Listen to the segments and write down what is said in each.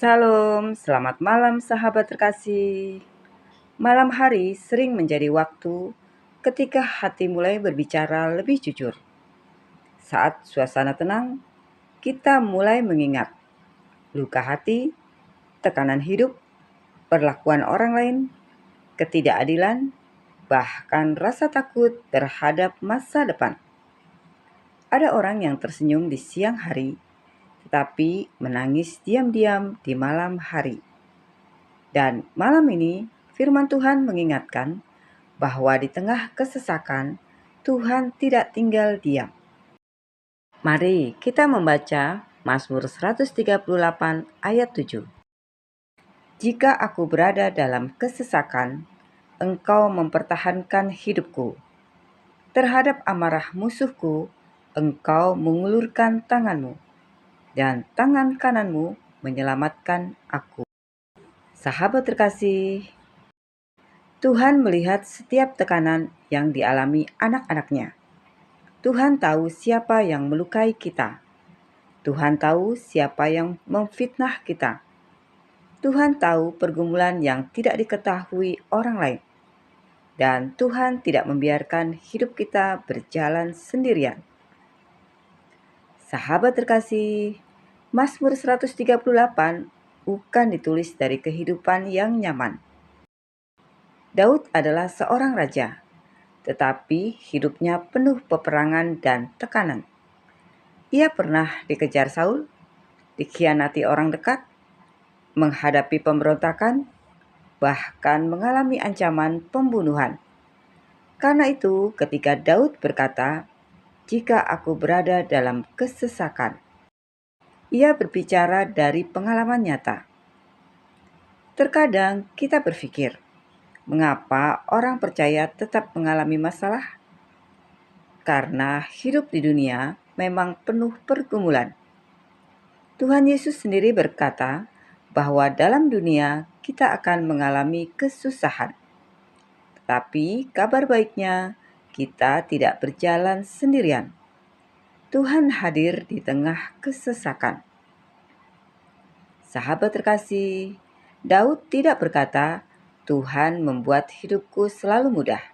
Salam, selamat malam sahabat terkasih. Malam hari sering menjadi waktu ketika hati mulai berbicara lebih jujur. Saat suasana tenang, kita mulai mengingat luka hati, tekanan hidup, perlakuan orang lain, ketidakadilan, bahkan rasa takut terhadap masa depan. Ada orang yang tersenyum di siang hari, tetapi menangis diam-diam di malam hari. Dan malam ini, firman Tuhan mengingatkan bahwa di tengah kesesakan, Tuhan tidak tinggal diam. Mari kita membaca Mazmur 138 ayat 7. Jika aku berada dalam kesesakan, Engkau mempertahankan hidupku. Terhadap amarah musuhku, Engkau mengulurkan tanganmu, dan tangan kananmu menyelamatkan aku. Sahabat terkasih, Tuhan melihat setiap tekanan yang dialami anak-anaknya. Tuhan tahu siapa yang melukai kita. Tuhan tahu siapa yang memfitnah kita. Tuhan tahu pergumulan yang tidak diketahui orang lain. Dan Tuhan tidak membiarkan hidup kita berjalan sendirian. Sahabat terkasih, Mazmur 138 bukan ditulis dari kehidupan yang nyaman. Daud adalah seorang raja, tetapi hidupnya penuh peperangan dan tekanan. Ia pernah dikejar Saul, dikhianati orang dekat, menghadapi pemberontakan, bahkan mengalami ancaman pembunuhan. Karena itu, ketika Daud berkata, "Jika aku berada dalam kesesakan," ia berbicara dari pengalaman nyata. Terkadang kita berpikir, mengapa orang percaya tetap mengalami masalah? Karena hidup di dunia memang penuh pergumulan. Tuhan Yesus sendiri berkata bahwa dalam dunia kita akan mengalami kesusahan. Tetapi kabar baiknya, kita tidak berjalan sendirian. Tuhan hadir di tengah kesesakan. Sahabat terkasih, Daud tidak berkata, "Tuhan membuat hidupku selalu mudah."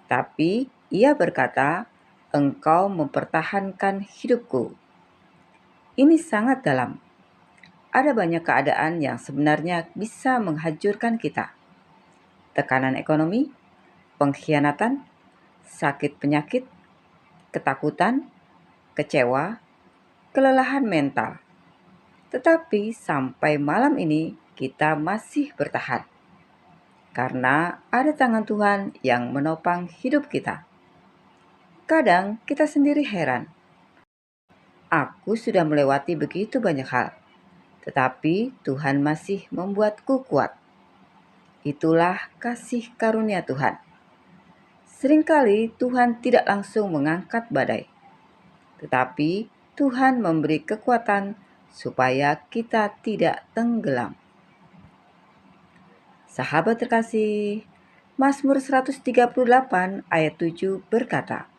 Tapi ia berkata, "Engkau mempertahankan hidupku." Ini sangat dalam. Ada banyak keadaan yang sebenarnya bisa menghancurkan kita. Tekanan ekonomi, pengkhianatan, sakit penyakit, ketakutan, kecewa, kelelahan mental. Tetapi sampai malam ini kita masih bertahan. Karena ada tangan Tuhan yang menopang hidup kita. Kadang kita sendiri heran. Aku sudah melewati begitu banyak hal, tetapi Tuhan masih membuatku kuat. Itulah kasih karunia Tuhan. Seringkali Tuhan tidak langsung mengangkat badai, tetapi Tuhan memberi kekuatan supaya kita tidak tenggelam. Sahabat terkasih, Mazmur 138 ayat 7 berkata,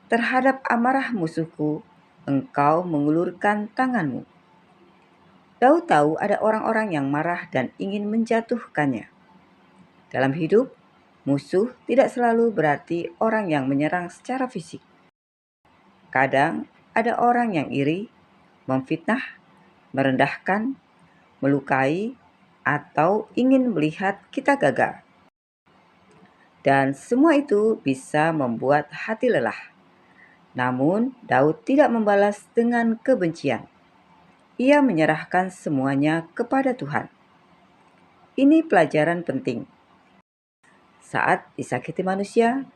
"Terhadap amarah musuhku, Engkau mengulurkan tanganmu." Daud tahu ada orang-orang yang marah dan ingin menjatuhkannya. Dalam hidup, musuh tidak selalu berarti orang yang menyerang secara fisik. Kadang ada orang yang iri, memfitnah, merendahkan, melukai, atau ingin melihat kita gagal. Dan semua itu bisa membuat hati lelah. Namun, Daud tidak membalas dengan kebencian. Ia menyerahkan semuanya kepada Tuhan. Ini pelajaran penting. Saat disakiti manusia,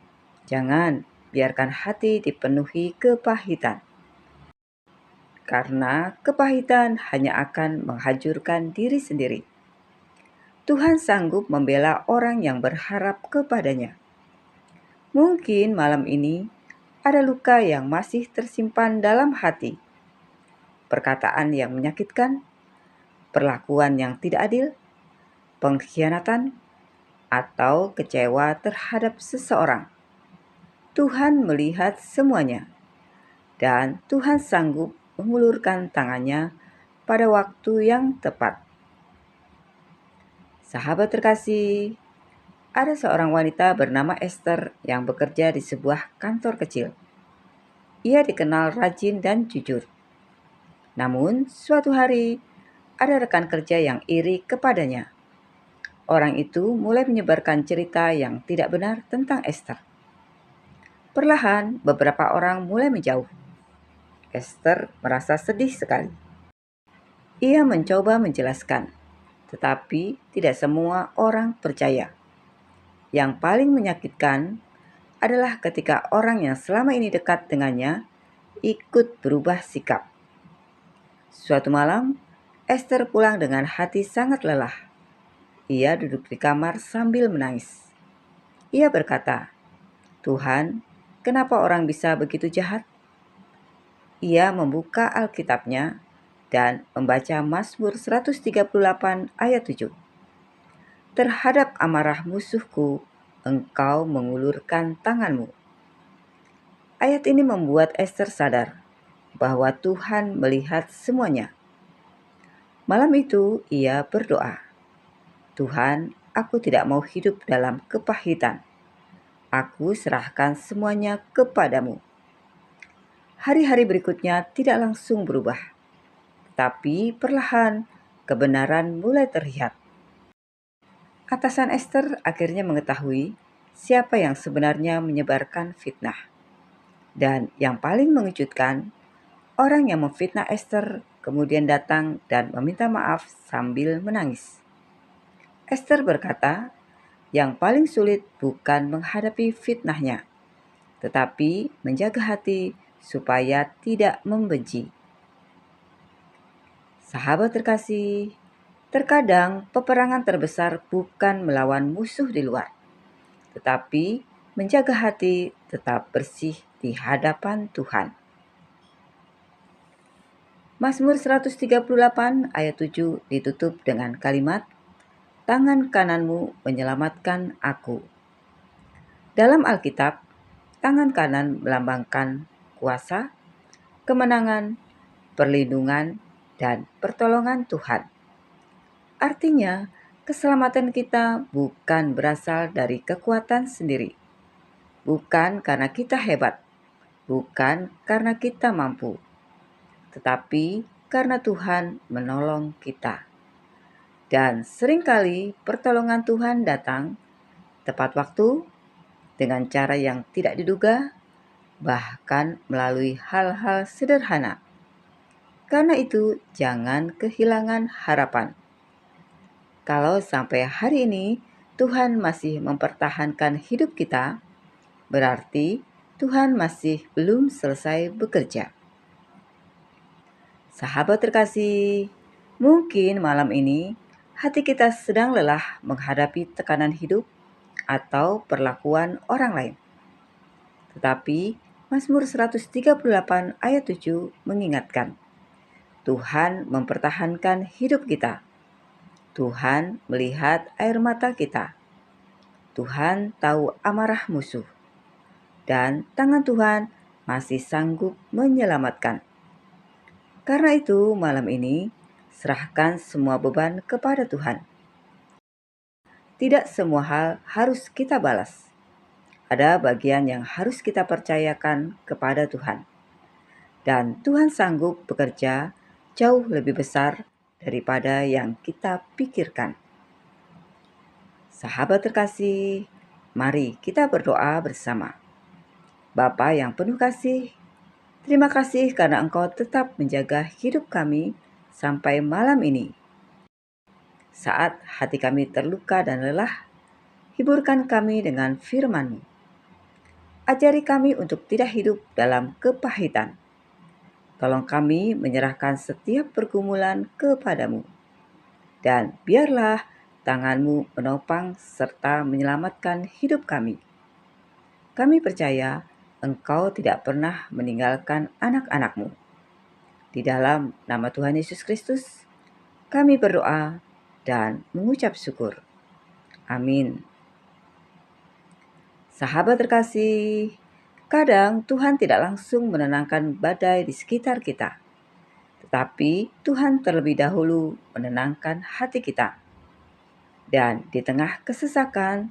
jangan biarkan hati dipenuhi kepahitan. Karena kepahitan hanya akan menghancurkan diri sendiri. Tuhan sanggup membela orang yang berharap kepadanya. Mungkin malam ini ada luka yang masih tersimpan dalam hati. Perkataan yang menyakitkan, perlakuan yang tidak adil, pengkhianatan, atau kecewa terhadap seseorang. Tuhan melihat semuanya, dan Tuhan sanggup mengulurkan tangannya pada waktu yang tepat. Sahabat terkasih, ada seorang wanita bernama Esther yang bekerja di sebuah kantor kecil. Ia dikenal rajin dan jujur. Namun, suatu hari ada rekan kerja yang iri kepadanya. Orang itu mulai menyebarkan cerita yang tidak benar tentang Esther. Perlahan, beberapa orang mulai menjauh. Esther merasa sedih sekali. Ia mencoba menjelaskan, tetapi tidak semua orang percaya. Yang paling menyakitkan adalah ketika orang yang selama ini dekat dengannya ikut berubah sikap. Suatu malam, Esther pulang dengan hati sangat lelah. Ia duduk di kamar sambil menangis. Ia berkata, "Tuhan, kenapa orang bisa begitu jahat?" Ia membuka Alkitabnya dan membaca Mazmur 138 ayat 7. "Terhadap amarah musuhku, engkau mengulurkan tanganmu." Ayat ini membuat Esther sadar bahwa Tuhan melihat semuanya. Malam itu ia berdoa, "Tuhan, aku tidak mau hidup dalam kepahitan. Aku serahkan semuanya kepadamu." Hari-hari berikutnya tidak langsung berubah, tapi perlahan kebenaran mulai terlihat. Atasan Esther akhirnya mengetahui siapa yang sebenarnya menyebarkan fitnah. Dan yang paling mengejutkan, orang yang memfitnah Esther kemudian datang dan meminta maaf sambil menangis. Esther berkata, yang paling sulit bukan menghadapi fitnahnya, tetapi menjaga hati supaya tidak membenci. Sahabat terkasih, terkadang peperangan terbesar bukan melawan musuh di luar, tetapi menjaga hati tetap bersih di hadapan Tuhan. Mazmur 138 ayat 7 ditutup dengan kalimat, "Tangan kananmu menyelamatkan aku." Dalam Alkitab, tangan kanan melambangkan kuasa, kemenangan, perlindungan, dan pertolongan Tuhan. Artinya, keselamatan kita bukan berasal dari kekuatan sendiri, bukan karena kita hebat, bukan karena kita mampu, tetapi karena Tuhan menolong kita. Dan seringkali pertolongan Tuhan datang tepat waktu, dengan cara yang tidak diduga, bahkan melalui hal-hal sederhana. Karena itu, jangan kehilangan harapan. Kalau sampai hari ini Tuhan masih mempertahankan hidup kita, berarti Tuhan masih belum selesai bekerja. Sahabat terkasih, mungkin malam ini hati kita sedang lelah menghadapi tekanan hidup atau perlakuan orang lain. Tetapi Mazmur 138 ayat 7 mengingatkan, Tuhan mempertahankan hidup kita. Tuhan melihat air mata kita. Tuhan tahu amarah musuh. Dan tangan Tuhan masih sanggup menyelamatkan. Karena itu malam ini, serahkan semua beban kepada Tuhan. Tidak semua hal harus kita balas. Ada bagian yang harus kita percayakan kepada Tuhan. Dan Tuhan sanggup bekerja jauh lebih besar daripada yang kita pikirkan. Sahabat terkasih, mari kita berdoa bersama. Bapa yang penuh kasih, terima kasih karena Engkau tetap menjaga hidup kami sampai malam ini. Saat hati kami terluka dan lelah, hiburkan kami dengan firman-Mu. Ajari kami untuk tidak hidup dalam kepahitan. Tolong kami menyerahkan setiap pergumulan kepadamu. Dan biarlah tangan-Mu menopang serta menyelamatkan hidup kami. Kami percaya Engkau tidak pernah meninggalkan anak-anak-Mu. Di dalam nama Tuhan Yesus Kristus, kami berdoa dan mengucap syukur. Amin. Sahabat terkasih, kadang Tuhan tidak langsung menenangkan badai di sekitar kita, Tetapi Tuhan terlebih dahulu menenangkan hati kita. Dan di tengah kesesakan,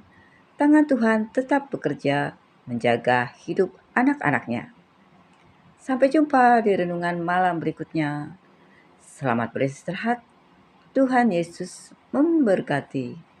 tangan Tuhan tetap bekerja menjaga hidup anak-anaknya. Sampai jumpa di renungan malam berikutnya. Selamat beristirahat. Tuhan Yesus memberkati.